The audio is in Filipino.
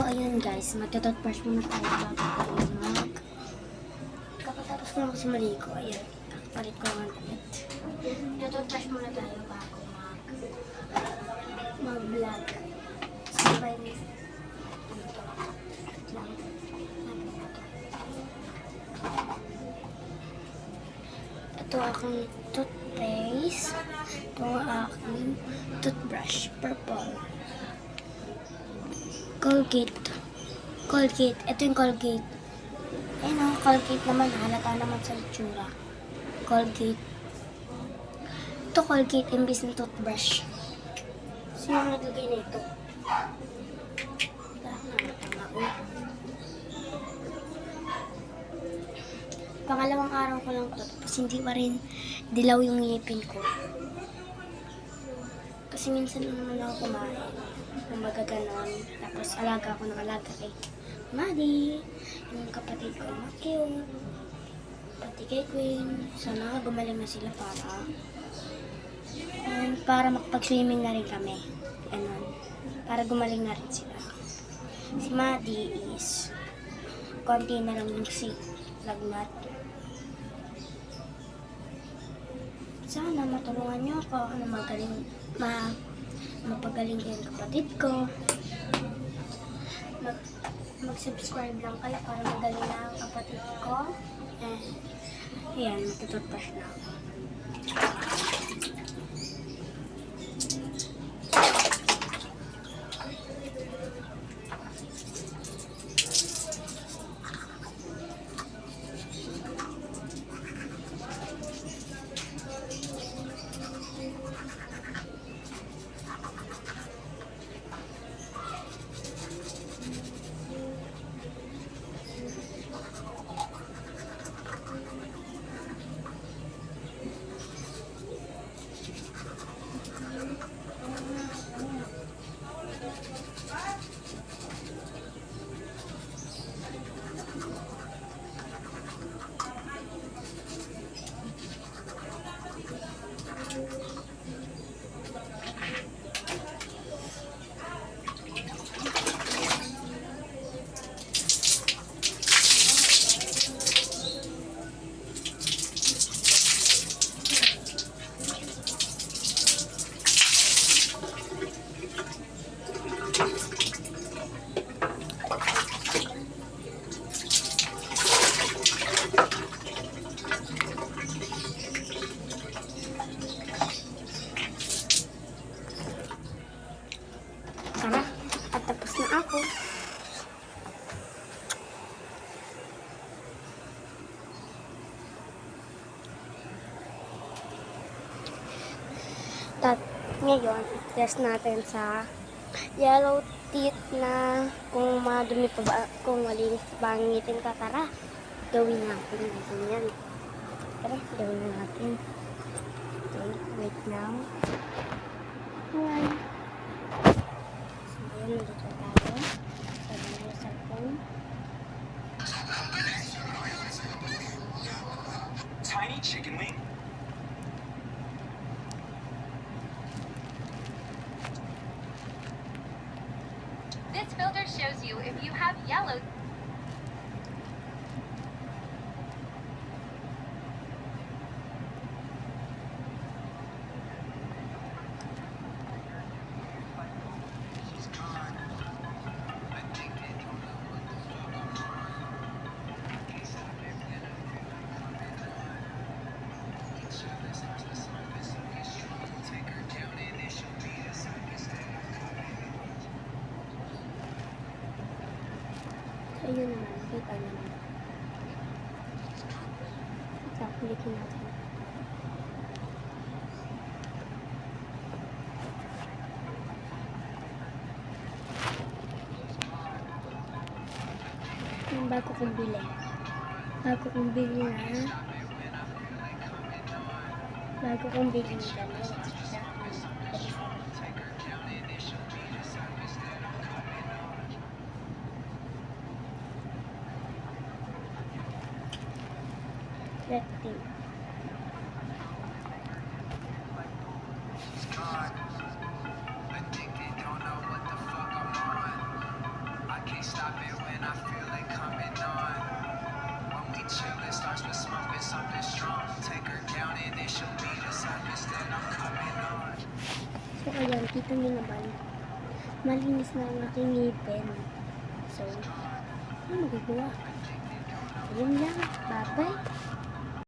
ayun guys, magta-toothbrush muna tayo bago tayo Kapatapos ko lang kasi maligo, ayun. Kakapalit ko lang ang damit. Magta-toothbrush muna tayo bago mag-vlog. Sabay mo. Ito aking toothpaste. Ito aking toothbrush. Purple. Colgate. Ito yung Colgate. Ayun o, Colgate naman. Halata naman sa itsura. Colgate. Ito Colgate imbis ng toothbrush. Sino naglagay na ito? Pangalawang araw ko lang ito. Tapos hindi pa rin dilaw yung ngipin ko. Kasi minsan naman ako kumain. Kumbaga ganon. Tapos alaga ako ng alaga kay Maddie. Yung kapatid ko ma-cute. Pati kay Queen. Sana gumaling na sila para makapag-swimming na rin kami. Ganon. Para gumaling na rin sila. Si Maddie is konti na lang yung lagnat. Sana matulungan niyo ako na mapagaling yung kapatid ko. Mag-subscribe lang kayo para magaling na ang kapatid ko. Ayan, magtututbrush na ako. Tara, at tapos na ako. Ngayon, test natin sa yellow teeth na kung madumi pa ba, kung malinis ba ang ngipin ka. Tara, gawin natin yan. Tara, gawin na natin. Okay, wait lang. Ayan. So, ayan, nandito tayo. Sabi mo sa phone. Tiny chicken wing. This filter shows you if you have yellow. Ayun naman, kita naman. Ito, kulitin natin. Yung bago kong bili. Bago kong bili na gamit. Red team. I think they don't know what the fuck I'm on. I can't can't stop it when I feel it coming on. When we chill, it starts with smoking something strong. Take her down and then she'll meet us up instead I'm coming on. So, ayan, kita nyo naman. Malinis na ang aking ngipin. So, ano magagawa? Ayun lang. Bye-bye.